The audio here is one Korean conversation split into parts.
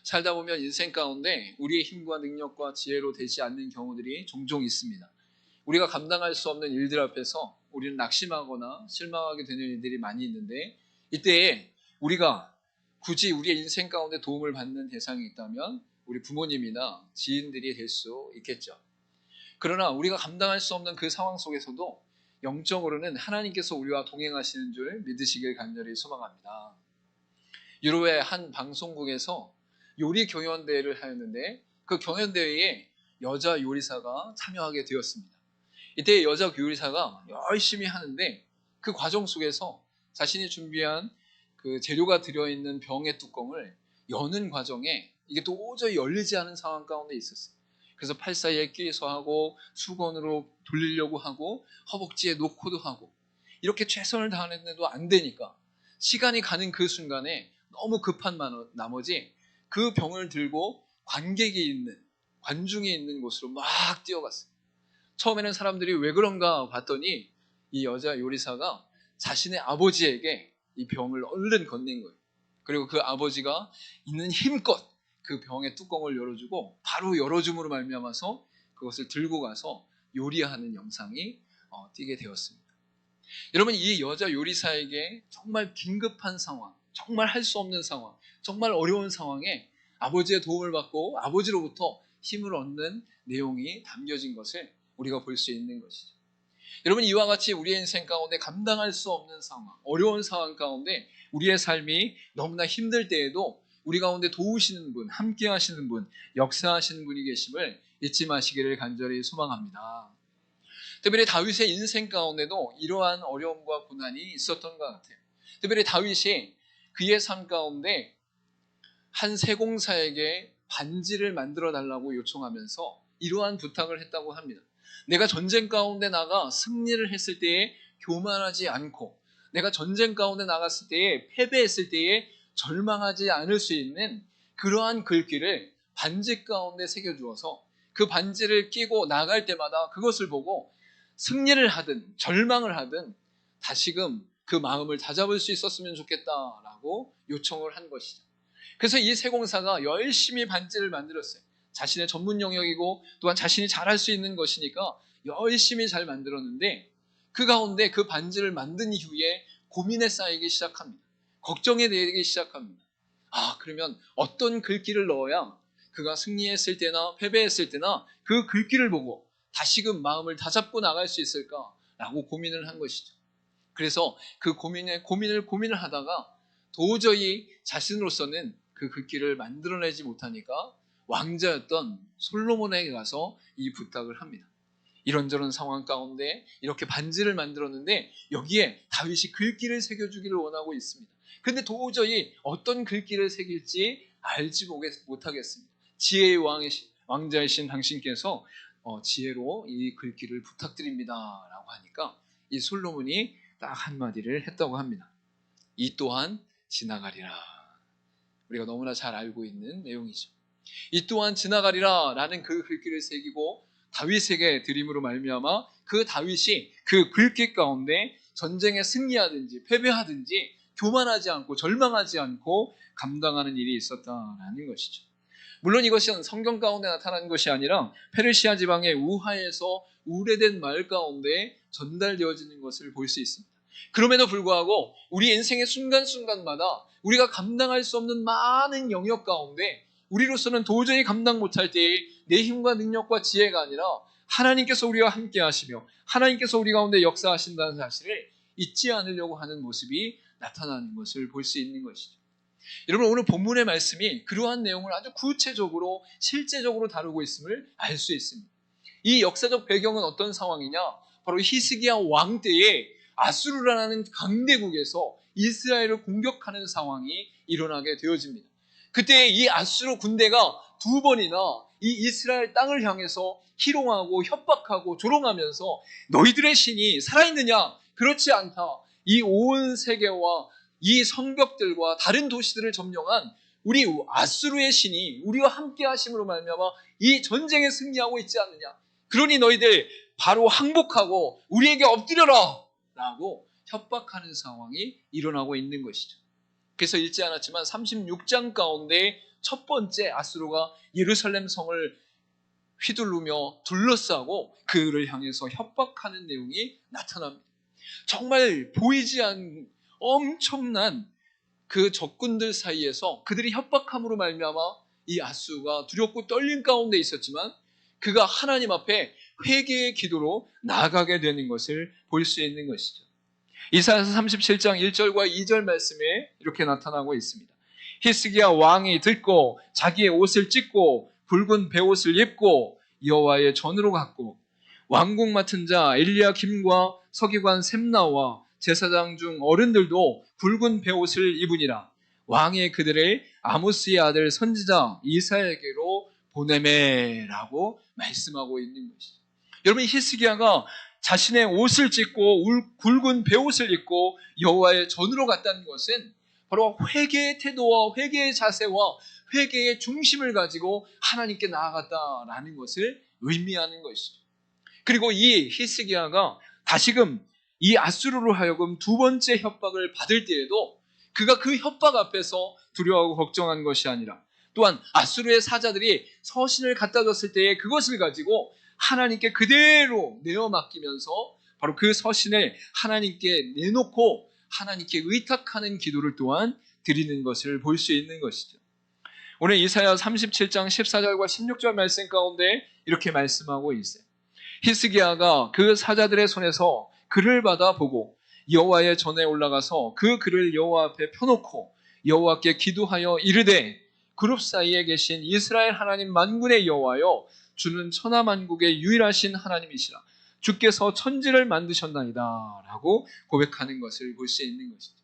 살다 보면 인생 가운데 우리의 힘과 능력과 지혜로 되지 않는 경우들이 종종 있습니다. 우리가 감당할 수 없는 일들 앞에서 우리는 낙심하거나 실망하게 되는 일들이 많이 있는데, 이때에 우리가 굳이 우리의 인생 가운데 도움을 받는 대상이 있다면 우리 부모님이나 지인들이 될 수 있겠죠. 그러나 우리가 감당할 수 없는 그 상황 속에서도 영적으로는 하나님께서 우리와 동행하시는 줄 믿으시길 간절히 소망합니다. 유럽의 한 방송국에서 요리 경연대회를 하였는데, 그 경연대회에 여자 요리사가 참여하게 되었습니다. 이때 여자 요리사가 열심히 하는데 그 과정 속에서 자신이 준비한 그 재료가 들어있는 병의 뚜껑을 여는 과정에 이게 도저히 열리지 않은 상황 가운데 있었어요. 그래서 팔 사이에 끼서 하고 수건으로 돌리려고 하고 허벅지에 놓고도 하고 이렇게 최선을 다하는데도 안 되니까 시간이 가는 그 순간에 너무 급한 나머지 그 병을 들고 관중이 있는 곳으로 막 뛰어갔어요. 처음에는 사람들이 왜 그런가 봤더니 이 여자 요리사가 자신의 아버지에게 이 병을 얼른 건넨 거예요. 그리고 그 아버지가 있는 힘껏 그 병의 뚜껑을 열어주고 바로 열어줌으로 말미암아서 그것을 들고 가서 요리하는 영상이 띄게 되었습니다. 여러분, 이 여자 요리사에게 정말 긴급한 상황, 정말 할 수 없는 상황, 정말 어려운 상황에 아버지의 도움을 받고 아버지로부터 힘을 얻는 내용이 담겨진 것을 우리가 볼 수 있는 것이죠. 여러분, 이와 같이 우리의 인생 가운데 감당할 수 없는 상황, 어려운 상황 가운데 우리의 삶이 너무나 힘들 때에도 우리 가운데 도우시는 분, 함께 하시는 분, 역사하시는 분이 계심을 잊지 마시기를 간절히 소망합니다. 특별히 다윗의 인생 가운데도 이러한 어려움과 고난이 있었던 것 같아요. 특별히 다윗이 그의 삶 가운데 한 세공사에게 반지를 만들어 달라고 요청하면서 이러한 부탁을 했다고 합니다. 내가 전쟁 가운데 나가 승리를 했을 때에 교만하지 않고, 내가 전쟁 가운데 나갔을 때에 패배했을 때에 절망하지 않을 수 있는 그러한 글귀를 반지 가운데 새겨주어서 그 반지를 끼고 나갈 때마다 그것을 보고 승리를 하든 절망을 하든 다시금 그 마음을 다잡을 수 있었으면 좋겠다라고 요청을 한 것이죠. 그래서 이 세공사가 열심히 반지를 만들었어요. 자신의 전문 영역이고 또한 자신이 잘할 수 있는 것이니까 열심히 잘 만들었는데, 그 가운데 그 반지를 만든 이후에 고민에 쌓이기 시작합니다. 걱정에 대기 시작합니다. 그러면 어떤 글귀를 넣어야 그가 승리했을 때나 패배했을 때나 그 글귀를 보고 다시금 마음을 다잡고 나갈 수 있을까라고 고민을 한 것이죠. 그래서 그 고민을 하다가 도저히 자신으로서는 그 글귀를 만들어내지 못하니까 왕자였던 솔로몬에게 가서 이 부탁을 합니다. 이런저런 상황 가운데 이렇게 반지를 만들었는데 여기에 다윗이 글귀를 새겨주기를 원하고 있습니다. 그런데 도저히 어떤 글귀를 새길지 알지 못하겠습니다. 지혜의 왕자이신 당신께서 지혜로 이 글귀를 부탁드립니다 라고 하니까 이 솔로몬이 딱 한마디를 했다고 합니다. 이 또한 지나가리라. 우리가 너무나 잘 알고 있는 내용이죠. 이 또한 지나가리라 라는 그 글귀를 새기고 다윗에게 드림으로 말미암아 그 다윗이 그 글귀 가운데 전쟁에 승리하든지 패배하든지 교만하지 않고 절망하지 않고 감당하는 일이 있었다라는 것이죠. 물론 이것은 성경 가운데 나타난 것이 아니라 페르시아 지방의 우하에서 우레된 말 가운데 전달되어지는 것을 볼 수 있습니다. 그럼에도 불구하고 우리 인생의 순간순간마다 우리가 감당할 수 없는 많은 영역 가운데 우리로서는 도저히 감당 못할 때에 내 힘과 능력과 지혜가 아니라 하나님께서 우리와 함께 하시며 하나님께서 우리 가운데 역사하신다는 사실을 잊지 않으려고 하는 모습이 나타나는 것을 볼 수 있는 것이죠. 여러분, 오늘 본문의 말씀이 그러한 내용을 아주 구체적으로 실제적으로 다루고 있음을 알 수 있습니다. 이 역사적 배경은 어떤 상황이냐? 바로 히스기야 왕 때에 아수르라는 강대국에서 이스라엘을 공격하는 상황이 일어나게 되어집니다. 그때 이 아수르 군대가 두 번이나 이 이스라엘 땅을 향해서 희롱하고 협박하고 조롱하면서 너희들의 신이 살아있느냐? 그렇지 않다. 이 온 세계와 이 성벽들과 다른 도시들을 점령한 우리 아수르의 신이 우리와 함께 하심으로 말미암아 이 전쟁에 승리하고 있지 않느냐. 그러니 너희들 바로 항복하고 우리에게 엎드려라 라고 협박하는 상황이 일어나고 있는 것이죠. 그래서 읽지 않았지만 36장 가운데 첫 번째 아수르가 예루살렘 성을 휘두르며 둘러싸고 그를 향해서 협박하는 내용이 나타납니다. 정말 보이지 않는 엄청난 그 적군들 사이에서 그들이 협박함으로 말미암아 이 아수가 두렵고 떨림 가운데 있었지만 그가 하나님 앞에 회개의 기도로 나아가게 되는 것을 볼 수 있는 것이죠. 이사야서 37장 1절과 2절 말씀에 이렇게 나타나고 있습니다. 히스기야 왕이 듣고 자기의 옷을 찢고 붉은 베옷을 입고 여호와의 전으로 갔고 왕궁 맡은 자 엘리야김과 서기관 셈나와 제사장 중 어른들도 붉은 베옷을 입으니라. 왕이 그들을 아모스의 아들 선지자 이사야에게로 보내매라고 말씀하고 있는 것이죠. 여러분, 히스기야가 자신의 옷을 찢고 굵은 베옷을 입고 여호와의 전으로 갔다는 것은 바로 회개의 태도와 회개의 자세와 회개의 중심을 가지고 하나님께 나아갔다라는 것을 의미하는 것이죠. 그리고 이 히스기야가 다시금 이 아수르로 하여금 두 번째 협박을 받을 때에도 그가 그 협박 앞에서 두려워하고 걱정한 것이 아니라 또한 아수르의 사자들이 서신을 갖다 줬을 때에 그것을 가지고 하나님께 그대로 내어 맡기면서 바로 그 서신을 하나님께 내놓고 하나님께 의탁하는 기도를 또한 드리는 것을 볼 수 있는 것이죠. 오늘 이사야 37장 14절과 16절 말씀 가운데 이렇게 말씀하고 있어요. 히스기야가 그 사자들의 손에서 글을 받아 보고 여호와의 전에 올라가서 그 글을 여호와 앞에 펴놓고 여호와께 기도하여 이르되 그룹 사이에 계신 이스라엘 하나님 만군의 여호와여 주는 천하만국의 유일하신 하나님이시라. 주께서 천지를 만드셨나이다 라고 고백하는 것을 볼 수 있는 것이죠.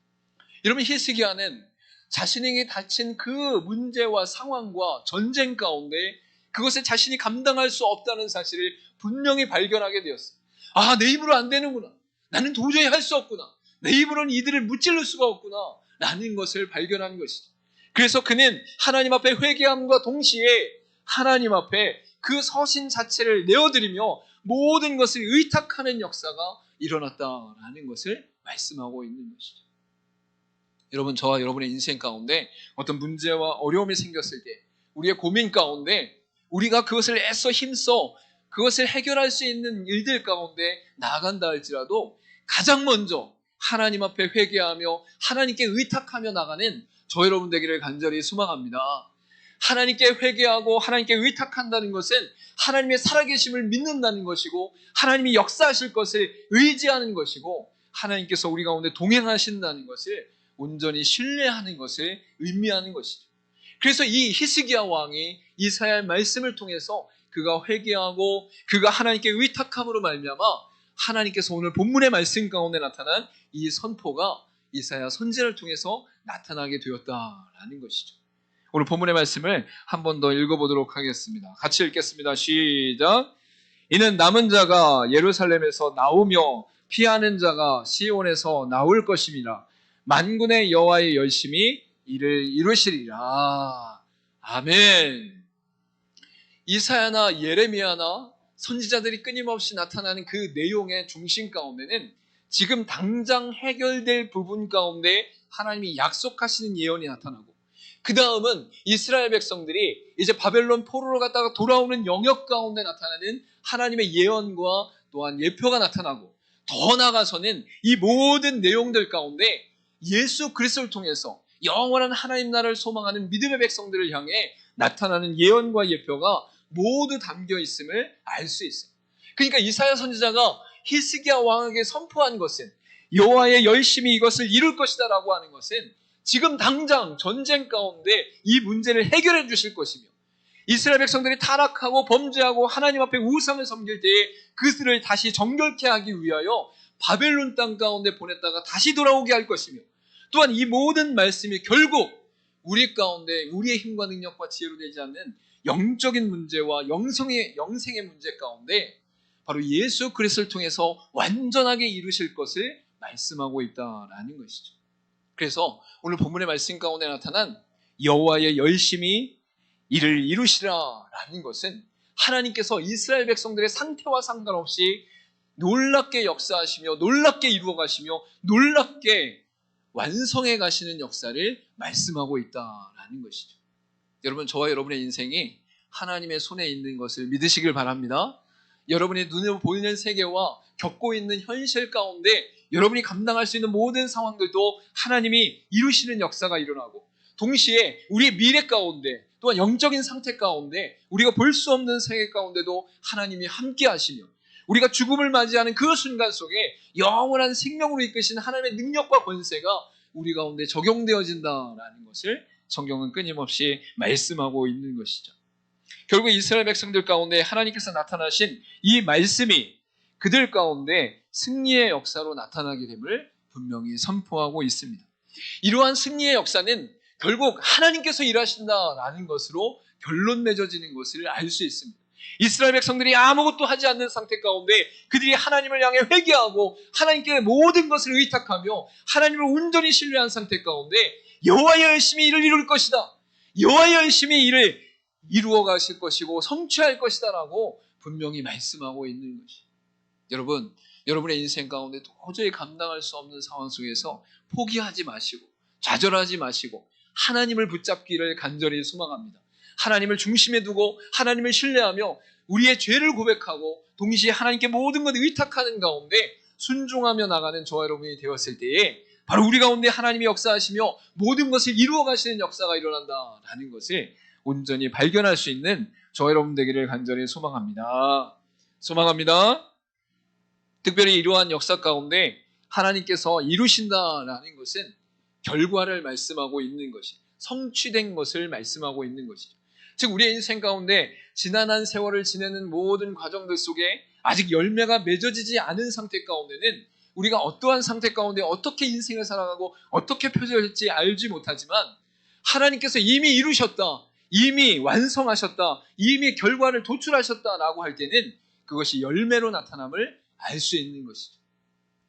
여러분, 히스기야는 자신에게 닥친 그 문제와 상황과 전쟁 가운데 그것을 자신이 감당할 수 없다는 사실을 분명히 발견하게 되었어요. 아, 내 힘으로 안 되는구나. 나는 도저히 할 수 없구나. 내 힘으로는 이들을 무찌를 수가 없구나 라는 것을 발견한 것이죠. 그래서 그는 하나님 앞에 회개함과 동시에 하나님 앞에 그 서신 자체를 내어드리며 모든 것을 의탁하는 역사가 일어났다라는 것을 말씀하고 있는 것이죠. 여러분, 저와 여러분의 인생 가운데 어떤 문제와 어려움이 생겼을 때 우리의 고민 가운데 우리가 그것을 애써 힘써 그것을 해결할 수 있는 일들 가운데 나아간다 할지라도 가장 먼저 하나님 앞에 회개하며 하나님께 의탁하며 나가는 저 여러분 되기를 간절히 소망합니다. 하나님께 회개하고 하나님께 의탁한다는 것은 하나님의 살아계심을 믿는다는 것이고 하나님이 역사하실 것을 의지하는 것이고 하나님께서 우리 가운데 동행하신다는 것을 온전히 신뢰하는 것을 의미하는 것이죠. 그래서 이 히스기야 왕이 이사야의 말씀을 통해서 그가 회개하고 그가 하나님께 의탁함으로 말미암아 하나님께서 오늘 본문의 말씀 가운데 나타난 이 선포가 이사야 선지자를 통해서 나타나게 되었다라는 것이죠. 오늘 본문의 말씀을 한 번 더 읽어보도록 하겠습니다. 같이 읽겠습니다. 시작. 이는 남은 자가 예루살렘에서 나오며 피하는 자가 시온에서 나올 것임이라. 만군의 여호와의 열심히 이를 이루시리라. 아멘. 이사야나 예레미야나 선지자들이 끊임없이 나타나는 그 내용의 중심 가운데는 지금 당장 해결될 부분 가운데 하나님이 약속하시는 예언이 나타나고 그 다음은 이스라엘 백성들이 이제 바벨론 포로로 갔다가 돌아오는 영역 가운데 나타나는 하나님의 예언과 또한 예표가 나타나고 더 나아가서는 이 모든 내용들 가운데 예수 그리스도를 통해서 영원한 하나님 나라를 소망하는 믿음의 백성들을 향해 나타나는 예언과 예표가 모두 담겨 있음을 알 수 있어요. 그러니까 이사야 선지자가 히스기야 왕에게 선포한 것은 여호와의 열심히 이것을 이룰 것이다 라고 하는 것은 지금 당장 전쟁 가운데 이 문제를 해결해 주실 것이며 이스라엘 백성들이 타락하고 범죄하고 하나님 앞에 우상을 섬길 때에 그들을 다시 정결케 하기 위하여 바벨론 땅 가운데 보냈다가 다시 돌아오게 할 것이며 또한 이 모든 말씀이 결국 우리 가운데 우리의 힘과 능력과 지혜로 되지 않는 영적인 문제와 영생의 문제 가운데 바로 예수 그리스도를 통해서 완전하게 이루실 것을 말씀하고 있다라는 것이죠. 그래서 오늘 본문의 말씀 가운데 나타난 여호와의 열심히 이를 이루시라라는 것은 하나님께서 이스라엘 백성들의 상태와 상관없이 놀랍게 역사하시며 놀랍게 이루어 가시며 놀랍게 완성해 가시는 역사를 말씀하고 있다라는 것이죠. 여러분, 저와 여러분의 인생이 하나님의 손에 있는 것을 믿으시길 바랍니다. 여러분이 눈으로 보이는 세계와 겪고 있는 현실 가운데 여러분이 감당할 수 있는 모든 상황들도 하나님이 이루시는 역사가 일어나고, 동시에 우리의 미래 가운데 또한 영적인 상태 가운데 우리가 볼 수 없는 세계 가운데도 하나님이 함께 하시며, 우리가 죽음을 맞이하는 그 순간 속에 영원한 생명으로 이끄신 하나님의 능력과 권세가 우리 가운데 적용되어진다라는 것을 성경은 끊임없이 말씀하고 있는 것이죠. 결국 이스라엘 백성들 가운데 하나님께서 나타나신 이 말씀이 그들 가운데 승리의 역사로 나타나게 됨을 분명히 선포하고 있습니다. 이러한 승리의 역사는 결국 하나님께서 일하신다라는 것으로 결론 맺어지는 것을 알 수 있습니다. 이스라엘 백성들이 아무것도 하지 않는 상태 가운데 그들이 하나님을 향해 회개하고 하나님께 모든 것을 의탁하며 하나님을 온전히 신뢰한 상태 가운데 여호와의 열심히 일을 이룰 것이다, 여호와의 열심히 일을 이루어 가실 것이고 성취할 것이다 라고 분명히 말씀하고 있는 것이, 여러분, 여러분의 인생 가운데 도저히 감당할 수 없는 상황 속에서 포기하지 마시고 좌절하지 마시고 하나님을 붙잡기를 간절히 소망합니다. 하나님을 중심에 두고 하나님을 신뢰하며 우리의 죄를 고백하고 동시에 하나님께 모든 것을 의탁하는 가운데 순종하며 나가는 저와 여러분이 되었을 때에 바로 우리 가운데 하나님이 역사하시며 모든 것을 이루어 가시는 역사가 일어난다라는 것을 온전히 발견할 수 있는 저와 여러분 되기를 간절히 소망합니다. 특별히 이러한 역사 가운데 하나님께서 이루신다라는 것은 결과를 말씀하고 있는 것이, 성취된 것을 말씀하고 있는 것이죠. 즉 우리의 인생 가운데 지난한 세월을 지내는 모든 과정들 속에 아직 열매가 맺어지지 않은 상태 가운데는 우리가 어떠한 상태 가운데 어떻게 인생을 살아가고 어떻게 표현할지 알지 못하지만 하나님께서 이미 이루셨다, 이미 완성하셨다, 이미 결과를 도출하셨다라고 할 때는 그것이 열매로 나타남을 알 수 있는 것이죠.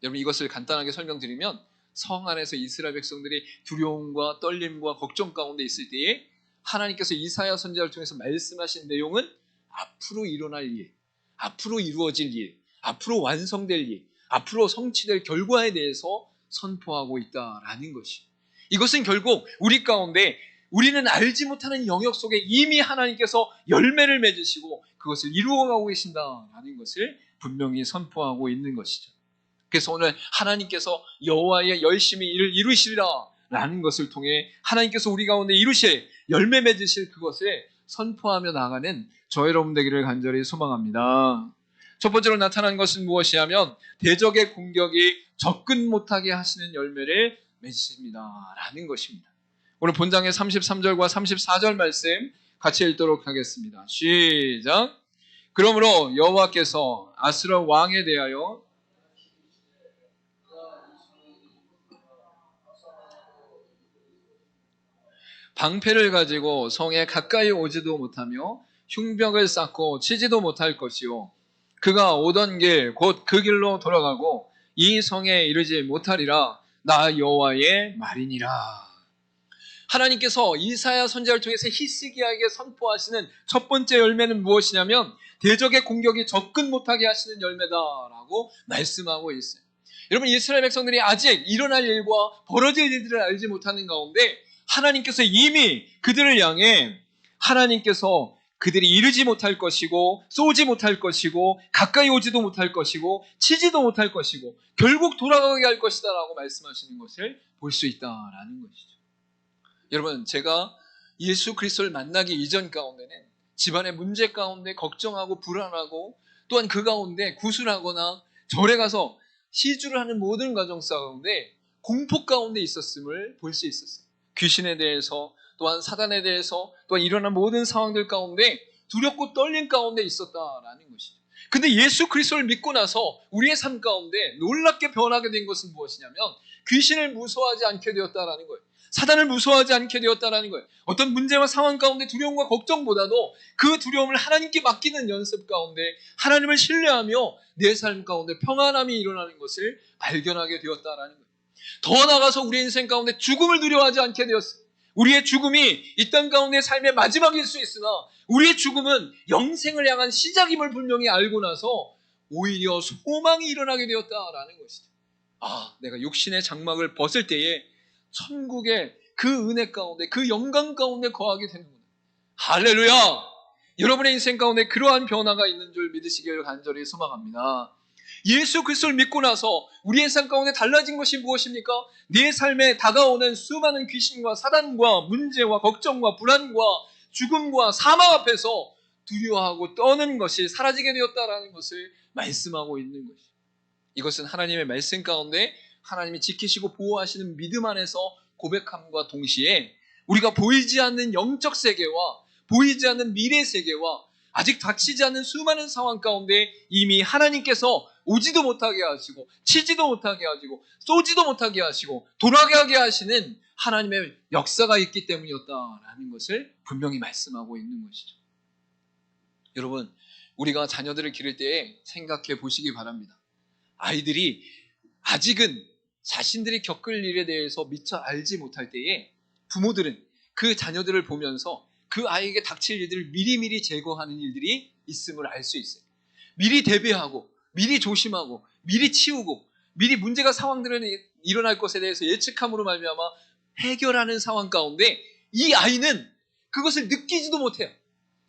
여러분, 이것을 간단하게 설명드리면 성 안에서 이스라엘 백성들이 두려움과 떨림과 걱정 가운데 있을 때에 하나님께서 이사야 선지자를 통해서 말씀하신 내용은 앞으로 일어날 일, 앞으로 이루어질 일, 앞으로 완성될 일, 앞으로 성취될 결과에 대해서 선포하고 있다라는 것이, 이것은 결국 우리 가운데 우리는 알지 못하는 영역 속에 이미 하나님께서 열매를 맺으시고 그것을 이루어가고 계신다라는 것을 분명히 선포하고 있는 것이죠. 그래서 오늘 하나님께서 여호와의 열심히 일을 이루시리라 라는 것을 통해 하나님께서 우리 가운데 이루실 열매 맺으실 그것을 선포하며 나가는 저 여러분 되기를 간절히 소망합니다. 첫 번째로 나타난 것은 무엇이냐면 대적의 공격이 접근 못하게 하시는 열매를 맺으십니다 라는 것입니다. 오늘 본장의 33절과 34절 말씀 같이 읽도록 하겠습니다. 시작. 그러므로 여호와께서 아스라 왕에 대하여 방패를 가지고 성에 가까이 오지도 못하며 흉벽을 쌓고 치지도 못할 것이요 그가 오던 길 곧 그 길로 돌아가고 이 성에 이르지 못하리라. 나 여호와의 말이니라. 하나님께서 이사야 선지자를 통해서 히스기야에게 선포하시는 첫 번째 열매는 무엇이냐면 대적의 공격이 접근 못하게 하시는 열매다라고 말씀하고 있어요. 여러분, 이스라엘 백성들이 아직 일어날 일과 벌어질 일들을 알지 못하는 가운데 하나님께서 이미 그들을 향해 하나님께서 그들이 이르지 못할 것이고 쏘지 못할 것이고 가까이 오지도 못할 것이고 치지도 못할 것이고 결국 돌아가게 할 것이다 라고 말씀하시는 것을 볼 수 있다라는 것이죠. 여러분, 제가 예수 그리스도를 만나기 이전 가운데는 집안의 문제 가운데 걱정하고 불안하고 또한 그 가운데 구술하거나 절에 가서 시주를 하는 모든 가정 가운데 공포 가운데 있었음을 볼 수 있었어요. 귀신에 대해서 또한 사단에 대해서 또한 일어난 모든 상황들 가운데 두렵고 떨림 가운데 있었다라는 것이죠. 근데 예수 그리스도를 믿고 나서 우리의 삶 가운데 놀랍게 변하게 된 것은 무엇이냐면 귀신을 무서워하지 않게 되었다라는 거예요. 사단을 무서워하지 않게 되었다라는 거예요. 어떤 문제와 상황 가운데 두려움과 걱정보다도 그 두려움을 하나님께 맡기는 연습 가운데 하나님을 신뢰하며 내 삶 가운데 평안함이 일어나는 것을 발견하게 되었다라는 거예요. 더 나아가서 우리의 인생 가운데 죽음을 두려워하지 않게 되었어요. 우리의 죽음이 이 땅 가운데 삶의 마지막일 수 있으나 우리의 죽음은 영생을 향한 시작임을 분명히 알고 나서 오히려 소망이 일어나게 되었다라는 것이죠. 내가 육신의 장막을 벗을 때에 천국의 그 은혜 가운데 그 영광 가운데 거하게 되는구나. 할렐루야! 여러분의 인생 가운데 그러한 변화가 있는 줄 믿으시기를 간절히 소망합니다. 예수 그리스도를 믿고 나서 우리의 삶 가운데 달라진 것이 무엇입니까? 내 삶에 다가오는 수많은 귀신과 사단과 문제와 걱정과 불안과 죽음과 사망 앞에서 두려워하고 떠는 것이 사라지게 되었다라는 것을 말씀하고 있는 것이죠. 이것은 하나님의 말씀 가운데 하나님이 지키시고 보호하시는 믿음 안에서 고백함과 동시에 우리가 보이지 않는 영적 세계와 보이지 않는 미래 세계와 아직 닥치지 않는 수많은 상황 가운데 이미 하나님께서 오지도 못하게 하시고 치지도 못하게 하시고 쏘지도 못하게 하시고 돌아가게 하시는 하나님의 역사가 있기 때문이었다라는 것을 분명히 말씀하고 있는 것이죠. 여러분, 우리가 자녀들을 기를 때에 생각해 보시기 바랍니다. 아이들이 아직은 자신들이 겪을 일에 대해서 미처 알지 못할 때에 부모들은 그 자녀들을 보면서 그 아이에게 닥칠 일들을 미리미리 제거하는 일들이 있음을 알 수 있어요. 미리 대비하고 미리 조심하고 미리 치우고 미리 문제가 상황들은 일어날 것에 대해서 예측함으로 말미암아 해결하는 상황 가운데 이 아이는 그것을 느끼지도 못해요.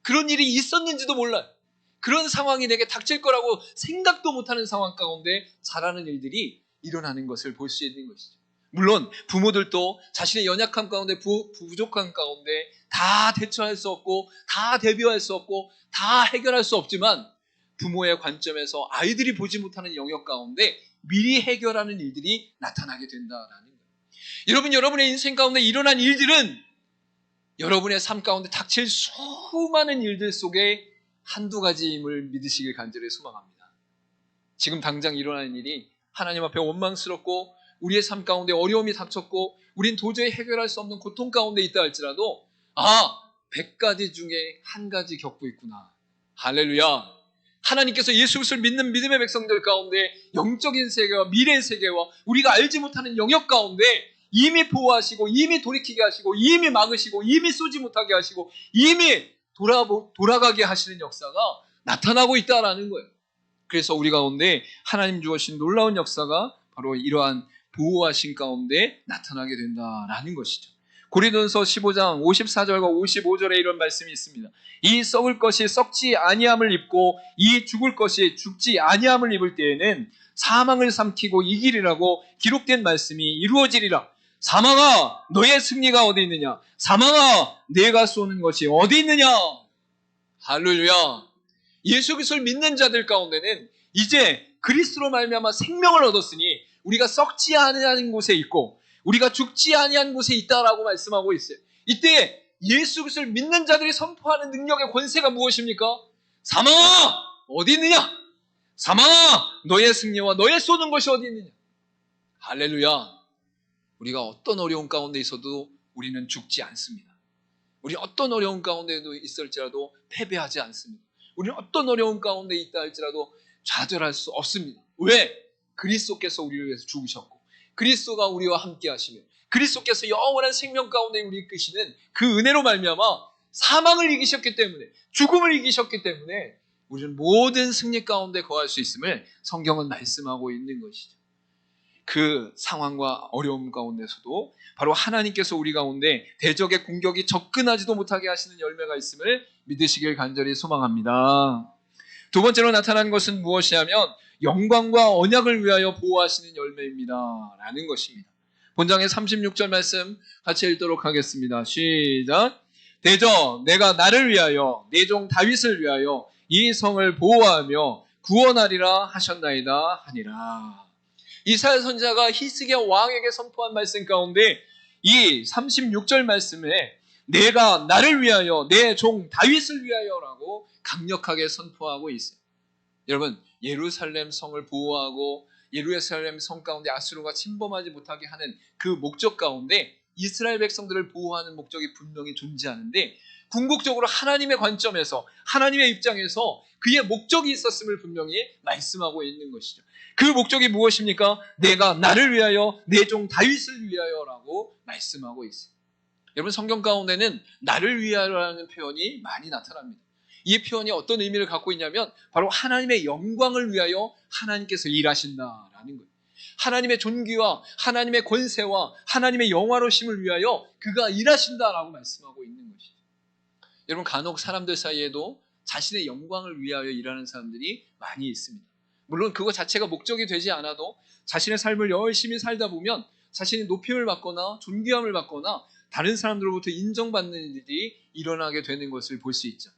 그런 일이 있었는지도 몰라요. 그런 상황이 내게 닥칠 거라고 생각도 못하는 상황 가운데 자라는 일들이 일어나는 것을 볼 수 있는 것이죠. 물론 부모들도 자신의 연약함 가운데 부족함 가운데 다 대처할 수 없고 다 대비할 수 없고 다 해결할 수 없지만 부모의 관점에서 아이들이 보지 못하는 영역 가운데 미리 해결하는 일들이 나타나게 된다라는 거예요. 여러분, 여러분의 인생 가운데 일어난 일들은 여러분의 삶 가운데 닥칠 수많은 일들 속에 한두 가지임을 믿으시길 간절히 소망합니다. 지금 당장 일어나는 일이 하나님 앞에 원망스럽고 우리의 삶 가운데 어려움이 닥쳤고 우린 도저히 해결할 수 없는 고통 가운데 있다 할지라도 100가지 중에 한 가지 겪고 있구나. 할렐루야. 하나님께서 예수 그리스도를 믿는 믿음의 백성들 가운데 영적인 세계와 미래의 세계와 우리가 알지 못하는 영역 가운데 이미 보호하시고 이미 돌이키게 하시고 이미 막으시고 이미 쏘지 못하게 하시고 이미 돌아가게 하시는 역사가 나타나고 있다라는 거예요. 그래서 우리 가운데 하나님 주신 놀라운 역사가 바로 이러한 보호하신 가운데 나타나게 된다라는 것이죠. 고린도전서 15장 54절과 55절에 이런 말씀이 있습니다. 이 썩을 것이 썩지 아니함을 입고 이 죽을 것이 죽지 아니함을 입을 때에는 사망을 삼키고 이기리라고 기록된 말씀이 이루어지리라. 사망아, 너의 승리가 어디 있느냐? 사망아, 내가 쏘는 것이 어디 있느냐? 할렐루야. 예수 그리스도를 믿는 자들 가운데는 이제 그리스도로 말미암아 생명을 얻었으니 우리가 썩지 아니하는 곳에 있고 우리가 죽지 아니한 곳에 있다라고 말씀하고 있어요. 이때 예수 그리스도를 믿는 자들이 선포하는 능력의 권세가 무엇입니까? 사망아, 어디 있느냐? 사망아, 너의 승리와 너의 쏘는 것이 어디 있느냐? 할렐루야. 우리가 어떤 어려움 가운데 있어도 우리는 죽지 않습니다. 우리 어떤 어려움 가운데도 있을지라도 패배하지 않습니다. 우리는 어떤 어려움 가운데 있다 할지라도 좌절할 수 없습니다. 왜? 그리스도께서 우리를 위해서 죽으셨고 그리스도가 우리와 함께 하시며 그리스도께서 영원한 생명 가운데 우리 이끄시는 그 은혜로 말미암아 사망을 이기셨기 때문에 죽음을 이기셨기 때문에 우리는 모든 승리 가운데 거할 수 있음을 성경은 말씀하고 있는 것이죠. 그 상황과 어려움 가운데서도 바로 하나님께서 우리 가운데 대적의 공격이 접근하지도 못하게 하시는 열매가 있음을 믿으시길 간절히 소망합니다. 두 번째로 나타난 것은 무엇이냐면 영광과 언약을 위하여 보호하시는 열매입니다 라는 것입니다. 본장의 36절 말씀 같이 읽도록 하겠습니다. 시작. 대저 내가 나를 위하여 내 종 다윗을 위하여 이 성을 보호하며 구원하리라 하셨나이다 하니라. 이사야 선지자가 히스기야 왕에게 선포한 말씀 가운데 이 36절 말씀에 내가 나를 위하여 내 종 다윗을 위하여라고 강력하게 선포하고 있어요. 여러분, 예루살렘 성을 보호하고 예루살렘 성 가운데 아수르가 침범하지 못하게 하는 그 목적 가운데 이스라엘 백성들을 보호하는 목적이 분명히 존재하는데 궁극적으로 하나님의 관점에서 하나님의 입장에서 그의 목적이 있었음을 분명히 말씀하고 있는 것이죠. 그 목적이 무엇입니까? 내가 나를 위하여 내 종 다윗을 위하여라고 말씀하고 있어요. 여러분, 성경 가운데는 나를 위하여라는 표현이 많이 나타납니다. 이 표현이 어떤 의미를 갖고 있냐면 바로 하나님의 영광을 위하여 하나님께서 일하신다라는 거예요. 하나님의 존귀와 하나님의 권세와 하나님의 영화로심을 위하여 그가 일하신다라고 말씀하고 있는 것이죠. 여러분, 간혹 사람들 사이에도 자신의 영광을 위하여 일하는 사람들이 많이 있습니다. 물론 그거 자체가 목적이 되지 않아도 자신의 삶을 열심히 살다 보면 자신이 높임을 받거나 존귀함을 받거나 다른 사람들로부터 인정받는 일들이 일어나게 되는 것을 볼 수 있죠.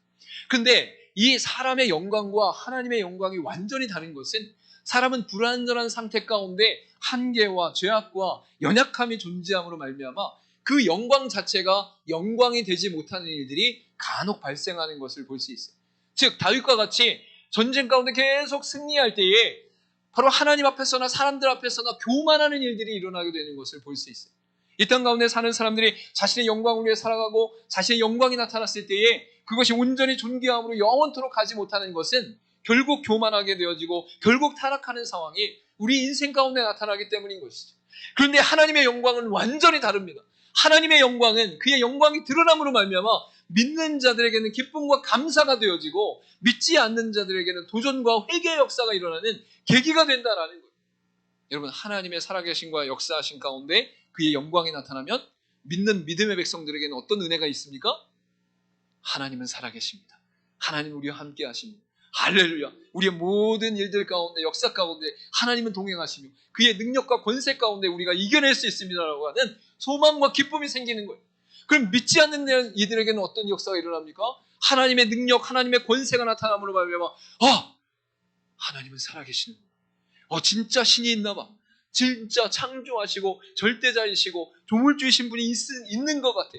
그런데 이 사람의 영광과 하나님의 영광이 완전히 다른 것은, 사람은 불완전한 상태 가운데 한계와 죄악과 연약함이 존재함으로 말미암아 그 영광 자체가 영광이 되지 못하는 일들이 간혹 발생하는 것을 볼 수 있어요. 즉, 다윗과 같이 전쟁 가운데 계속 승리할 때에 바로 하나님 앞에서나 사람들 앞에서나 교만하는 일들이 일어나게 되는 것을 볼 수 있어요. 이 땅 가운데 사는 사람들이 자신의 영광을 위해 살아가고 자신의 영광이 나타났을 때에 그것이 온전히 존귀함으로 영원토록 가지 못하는 것은 결국 교만하게 되어지고 결국 타락하는 상황이 우리 인생 가운데 나타나기 때문인 것이죠. 그런데 하나님의 영광은 완전히 다릅니다. 하나님의 영광은 그의 영광이 드러남으로 말미암아 믿는 자들에게는 기쁨과 감사가 되어지고 믿지 않는 자들에게는 도전과 회개의 역사가 일어나는 계기가 된다라는 거예요. 여러분, 하나님의 살아계신과 역사하신 가운데 그의 영광이 나타나면 믿는 믿음의 백성들에게는 어떤 은혜가 있습니까? 하나님은 살아계십니다. 하나님 우리와 함께 하십니다. 할렐루야. 우리의 모든 일들 가운데, 역사 가운데 하나님은 동행하시며 그의 능력과 권세 가운데 우리가 이겨낼 수 있습니다라고 하는 소망과 기쁨이 생기는 거예요. 그럼 믿지 않는 이들에게는 어떤 역사가 일어납니까? 하나님의 능력, 하나님의 권세가 나타남으로 말미암아 하나님은 살아계시는구나. 진짜 신이 있나 봐. 진짜 창조하시고 절대자이시고 조물주이신 분이 있는 것 같아.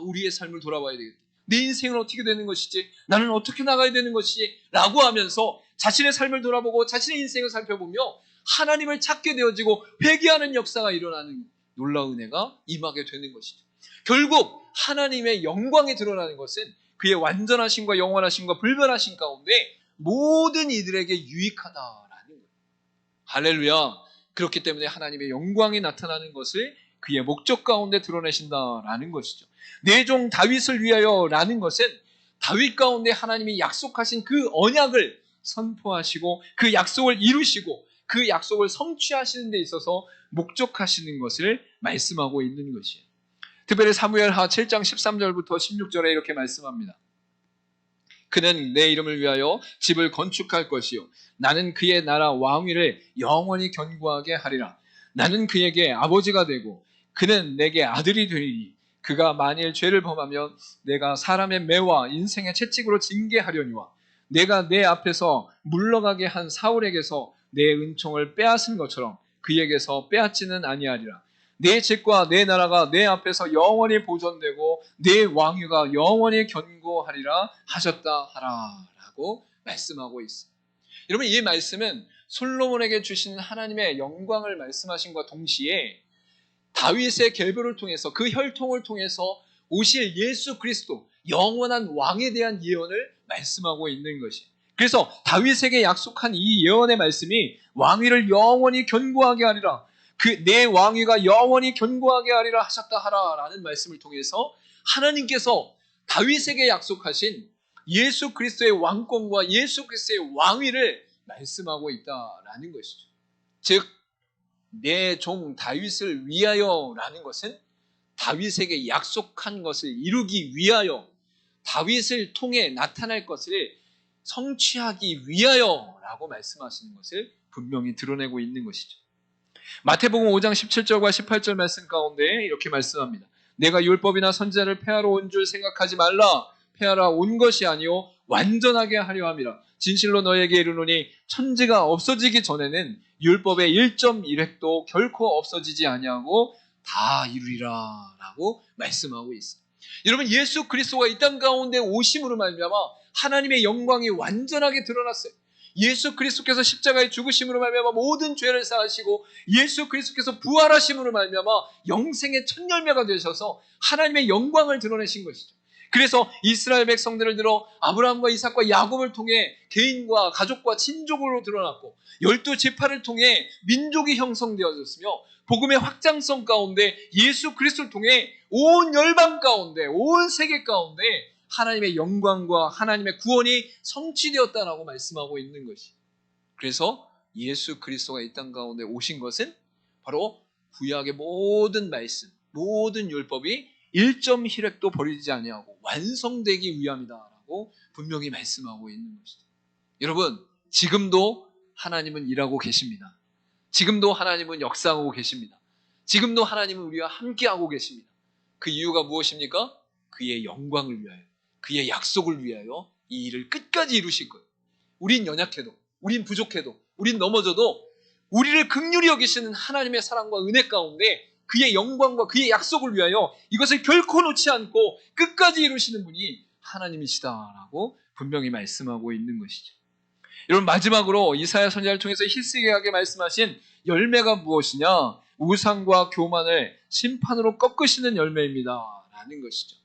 우리의 삶을 돌아봐야 되겠다. 내 인생은 어떻게 되는 것이지? 나는 어떻게 나가야 되는 것이지? 라고 하면서 자신의 삶을 돌아보고 자신의 인생을 살펴보며 하나님을 찾게 되어지고 회개하는 역사가 일어나는 놀라운 은혜가 임하게 되는 것이죠. 결국 하나님의 영광이 드러나는 것은 그의 완전하심과 영원하심과 불변하심 가운데 모든 이들에게 유익하다라는 거예요. 할렐루야. 그렇기 때문에 하나님의 영광이 나타나는 것을 그의 목적 가운데 드러내신다라는 것이죠. 내 종 다윗을 위하여라는 것은 다윗 가운데 하나님이 약속하신 그 언약을 선포하시고 그 약속을 이루시고 그 약속을 성취하시는 데 있어서 목적하시는 것을 말씀하고 있는 것이에요. 특별히 사무엘하 7장 13절부터 16절에 이렇게 말씀합니다. 그는 내 이름을 위하여 집을 건축할 것이요 나는 그의 나라 왕위를 영원히 견고하게 하리라. 나는 그에게 아버지가 되고 그는 내게 아들이 되리니 그가 만일 죄를 범하면 내가 사람의 매와 인생의 채찍으로 징계하려니와 내가 내 앞에서 물러가게 한 사울에게서 내 은총을 빼앗은 것처럼 그에게서 빼앗지는 아니하리라. 내 집과 내 나라가 내 앞에서 영원히 보존되고 내 왕위가 영원히 견고하리라 하셨다 하라 라고 말씀하고 있습니다. 여러분, 이 말씀은 솔로몬에게 주신 하나님의 영광을 말씀하신과 동시에 다윗의 계보를 통해서 그 혈통을 통해서 오실 예수 그리스도 영원한 왕에 대한 예언을 말씀하고 있는 것이에요. 그래서 다윗에게 약속한 이 예언의 말씀이 왕위를 영원히 견고하게 하리라, 그 내 왕위가 영원히 견고하게 하리라 하셨다 하라라는 말씀을 통해서 하나님께서 다윗에게 약속하신 예수 그리스도의 왕권과 예수 그리스도의 왕위를 말씀하고 있다라는 것이죠. 즉 내 종 다윗을 위하여라는 것은 다윗에게 약속한 것을 이루기 위하여, 다윗을 통해 나타날 것을 성취하기 위하여라고 말씀하시는 것을 분명히 드러내고 있는 것이죠. 마태복음 5장 17절과 18절 말씀 가운데 이렇게 말씀합니다. 내가 율법이나 선지자를 폐하러 온 줄 생각하지 말라. 폐하러 온 것이 아니요 완전하게 하려 함이라. 진실로 너에게 이르노니 천지가 없어지기 전에는 율법의 1.1획도 결코 없어지지 아니하고 다 이루리라 라고 말씀하고 있습니다. 여러분, 예수 그리스도가 이 땅 가운데 오심으로 말미암아 하나님의 영광이 완전하게 드러났어요. 예수 그리스도께서 십자가의 죽으심으로 말미암아 모든 죄를 사하시고 예수 그리스도께서 부활하심으로 말미암아 영생의 첫 열매가 되셔서 하나님의 영광을 드러내신 것이죠. 그래서 이스라엘 백성들을 들어 아브라함과 이삭과 야곱을 통해 개인과 가족과 친족으로 드러났고 12지파를 통해 민족이 형성되어졌으며 복음의 확장성 가운데 예수 그리스도를 통해 온 열방 가운데, 온 세계 가운데 하나님의 영광과 하나님의 구원이 성취되었다라고 말씀하고 있는 것이. 그래서 예수 그리스도가 이 땅 가운데 오신 것은 바로 구약의 모든 말씀, 모든 율법이 1.1획도 버리지 아니하고 완성되기 위함이다라고 분명히 말씀하고 있는 것이죠. 여러분, 지금도 하나님은 일하고 계십니다. 지금도 하나님은 역사하고 계십니다. 지금도 하나님은 우리와 함께하고 계십니다. 그 이유가 무엇입니까? 그의 영광을 위하여, 그의 약속을 위하여 이 일을 끝까지 이루실 거예요. 우린 연약해도, 우린 부족해도, 우린 넘어져도 우리를 긍휼히 여기시는 하나님의 사랑과 은혜 가운데 그의 영광과 그의 약속을 위하여 이것을 결코 놓지 않고 끝까지 이루시는 분이 하나님이시다라고 분명히 말씀하고 있는 것이죠. 여러분, 마지막으로 이사야 선지자를 통해서 히스기야에게 말씀하신 열매가 무엇이냐? 우상과 교만을 심판으로 꺾으시는 열매입니다 라는 것이죠.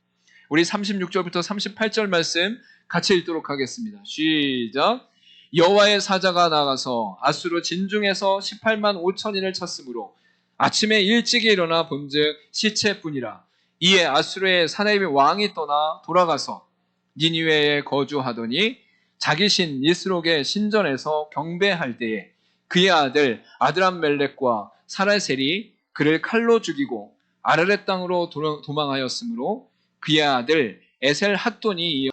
우리 36절부터 38절 말씀 같이 읽도록 하겠습니다. 시작. 여호와의 사자가 나가서 아수르 진중에서 18만 5천인을 쳤으므로 아침에 일찍이 일어나 본즉 시체뿐이라. 이에 아수르의 사네립 왕이 떠나 돌아가서 니니웨에 거주하더니 자기 신 니스록의 신전에서 경배할 때에 그의 아들 아드람멜렉과 사라셀이 그를 칼로 죽이고 아르렛 땅으로 도망하였으므로 그의 아들 에셀 핫돈이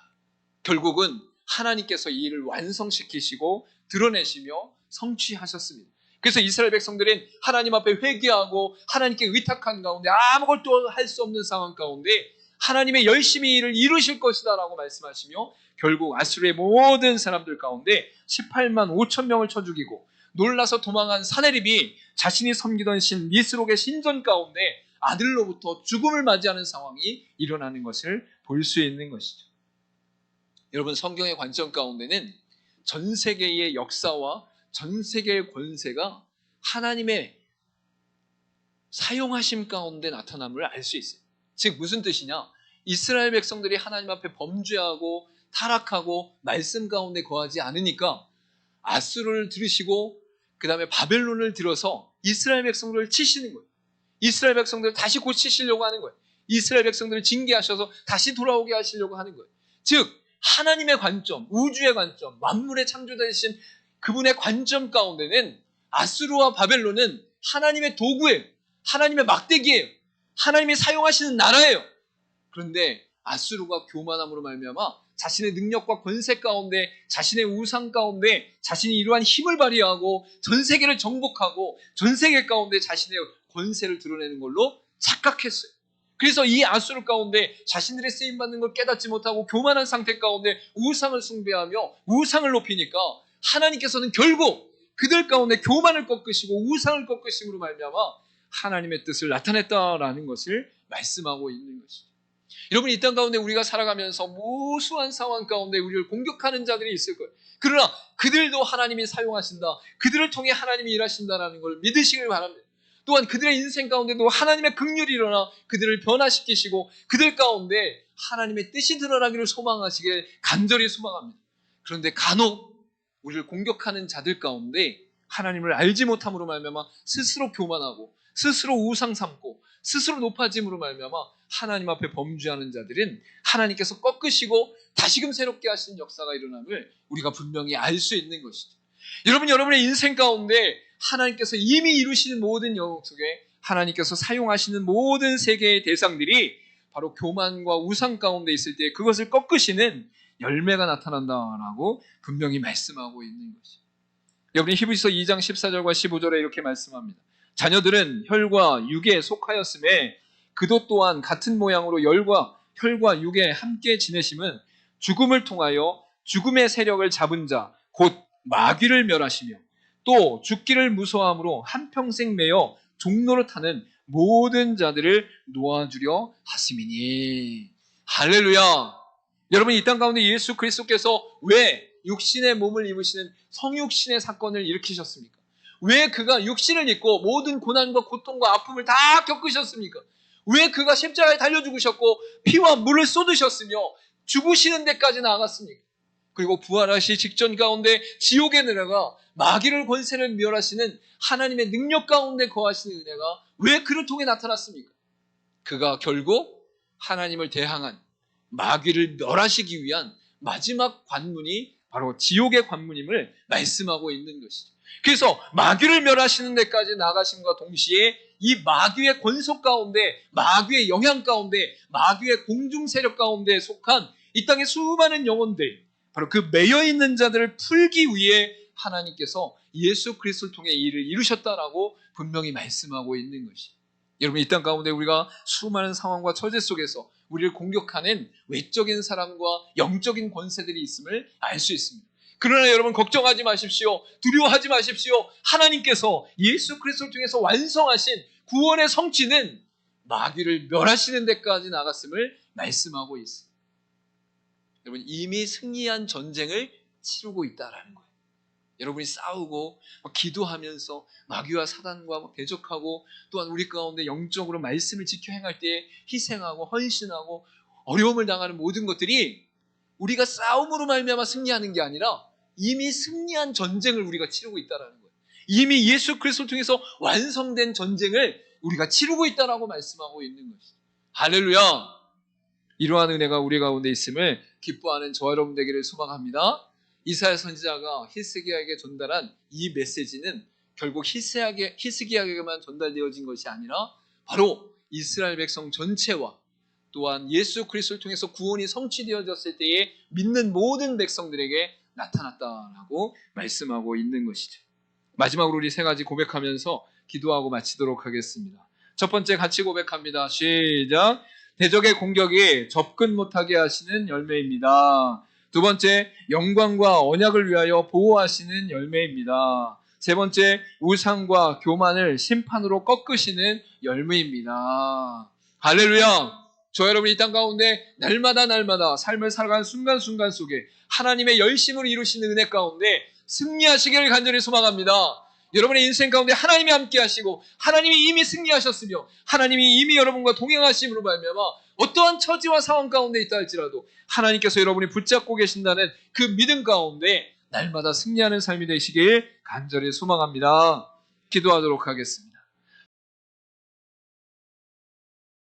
결국은 하나님께서 이 일을 완성시키시고 드러내시며 성취하셨습니다. 그래서 이스라엘 백성들은 하나님 앞에 회개하고 하나님께 의탁한 가운데 아무것도 할 수 없는 상황 가운데 하나님의 열심히 일을 이루실 것이다 라고 말씀하시며 결국 아수르의 모든 사람들 가운데 18만 5천 명을 쳐 죽이고 놀라서 도망한 사네립이 자신이 섬기던 신 니스록의 신전 가운데 아들로부터 죽음을 맞이하는 상황이 일어나는 것을 볼 수 있는 것이죠. 여러분, 성경의 관점 가운데는 전 세계의 역사와 전 세계의 권세가 하나님의 사용하심 가운데 나타남을 알 수 있어요. 즉 무슨 뜻이냐? 이스라엘 백성들이 하나님 앞에 범죄하고 타락하고 말씀 가운데 거하지 않으니까 아수르를 들으시고 그 다음에 바벨론을 들어서 이스라엘 백성들을 치시는 거예요. 이스라엘 백성들을 다시 고치시려고 하는 거예요. 이스라엘 백성들을 징계하셔서 다시 돌아오게 하시려고 하는 거예요. 즉 하나님의 관점, 우주의 관점, 만물의 창조자이신 그분의 관점 가운데는 아수르와 바벨론은 하나님의 도구예요. 하나님의 막대기예요. 하나님이 사용하시는 나라예요. 그런데 아수르가 교만함으로 말미암아 자신의 능력과 권세 가운데, 자신의 우상 가운데 자신이 이러한 힘을 발휘하고 전 세계를 정복하고 전 세계 가운데 자신의 권세를 드러내는 걸로 착각했어요. 그래서 이 아수르 가운데 자신들의 쓰임받는 걸 깨닫지 못하고 교만한 상태 가운데 우상을 숭배하며 우상을 높이니까 하나님께서는 결국 그들 가운데 교만을 꺾으시고 우상을 꺾으심으로 말미암아 하나님의 뜻을 나타냈다라는 것을 말씀하고 있는 것이죠. 여러분, 이 땅 가운데 우리가 살아가면서 무수한 상황 가운데 우리를 공격하는 자들이 있을 거예요. 그러나 그들도 하나님이 사용하신다. 그들을 통해 하나님이 일하신다라는 걸 믿으시길 바랍니다. 또한 그들의 인생 가운데도 하나님의 긍휼이 일어나 그들을 변화시키시고 그들 가운데 하나님의 뜻이 드러나기를 소망하시길 간절히 소망합니다. 그런데 간혹 우리를 공격하는 자들 가운데 하나님을 알지 못함으로 말미암아 스스로 교만하고 스스로 우상 삼고 스스로 높아짐으로 말미암아 하나님 앞에 범죄하는 자들은 하나님께서 꺾으시고 다시금 새롭게 하시는 역사가 일어남을 우리가 분명히 알 수 있는 것이죠. 여러분, 여러분의 인생 가운데 하나님께서 이미 이루시는 모든 영역 속에 하나님께서 사용하시는 모든 세계의 대상들이 바로 교만과 우상 가운데 있을 때 그것을 꺾으시는 열매가 나타난다라고 분명히 말씀하고 있는 것이죠. 여러분이 히브리서 2장 14절과 15절에 이렇게 말씀합니다. 자녀들은 혈과 육에 속하였음에 그도 또한 같은 모양으로 혈과 육에 함께 지내심은 죽음을 통하여 죽음의 세력을 잡은 자 곧 마귀를 멸하시며 또 죽기를 무서워함으로 한평생 매여 종로를 타는 모든 자들을 놓아주려 하심이니. 할렐루야. 여러분, 이 땅 가운데 예수 그리스도께서 왜 육신의 몸을 입으시는 성육신의 사건을 일으키셨습니까? 왜 그가 육신을 입고 모든 고난과 고통과 아픔을 다 겪으셨습니까? 왜 그가 십자가에 달려 죽으셨고 피와 물을 쏟으셨으며 죽으시는 데까지 나아갔습니까? 그리고 부활하시 직전 가운데 지옥에 내려가 마귀를 권세를 멸하시는 하나님의 능력 가운데 거하시는 은혜가 왜 그를 통해 나타났습니까? 그가 결국 하나님을 대항한 마귀를 멸하시기 위한 마지막 관문이 바로 지옥의 관문임을 말씀하고 있는 것이죠. 그래서 마귀를 멸하시는 데까지 나가심과 동시에 이 마귀의 권속 가운데, 마귀의 영향 가운데, 마귀의 공중 세력 가운데 속한 이 땅의 수많은 영혼들, 바로 그 매여 있는 자들을 풀기 위해 하나님께서 예수 그리스도를 통해 이 일을 이루셨다라고 분명히 말씀하고 있는 것이. 여러분, 이 땅 가운데 우리가 수많은 상황과 처제 속에서 우리를 공격하는 외적인 사람과 영적인 권세들이 있음을 알 수 있습니다. 그러나 여러분, 걱정하지 마십시오. 두려워하지 마십시오. 하나님께서 예수 그리스도를 통해서 완성하신 구원의 성취는 마귀를 멸하시는 데까지 나갔음을 말씀하고 있습니다. 여러분, 이미 승리한 전쟁을 치르고 있다라는 거예요. 여러분이 싸우고 기도하면서 마귀와 사단과 대적하고, 또한 우리 가운데 영적으로 말씀을 지켜 행할 때에 희생하고 헌신하고 어려움을 당하는 모든 것들이 우리가 싸움으로 말미암아 승리하는 게 아니라 이미 승리한 전쟁을 우리가 치르고 있다는 거예요. 이미 예수 그리스도를 통해서 완성된 전쟁을 우리가 치르고 있다라고 말씀하고 있는 것이죠. 할렐루야! 이러한 은혜가 우리 가운데 있음을 기뻐하는 저와 여러분 되기를 소망합니다. 이사야 선지자가 히스기야에게 전달한 이 메시지는 결국 히스기야에게만 전달되어진 것이 아니라 바로 이스라엘 백성 전체와 또한 예수 그리스도를 통해서 구원이 성취되어졌을 때에 믿는 모든 백성들에게 나타났다라고 말씀하고 있는 것이죠. 마지막으로 우리 세 가지 고백하면서 기도하고 마치도록 하겠습니다. 첫 번째 같이 고백합니다. 시작. 대적의 공격이 접근 못하게 하시는 열매입니다. 두 번째, 영광과 언약을 위하여 보호하시는 열매입니다. 세 번째, 우상과 교만을 심판으로 꺾으시는 열매입니다. 할렐루야! 저 여러분, 이 땅 가운데 날마다 삶을 살아가는 순간순간 속에 하나님의 열심을 이루시는 은혜 가운데 승리하시기를 간절히 소망합니다. 여러분의 인생 가운데 하나님이 함께 하시고 하나님이 이미 승리하셨으며 하나님이 이미 여러분과 동행하심으로 말미암아 어떠한 처지와 상황 가운데 있다 할지라도 하나님께서 여러분이 붙잡고 계신다는 그 믿음 가운데 날마다 승리하는 삶이 되시길 간절히 소망합니다. 기도하도록 하겠습니다.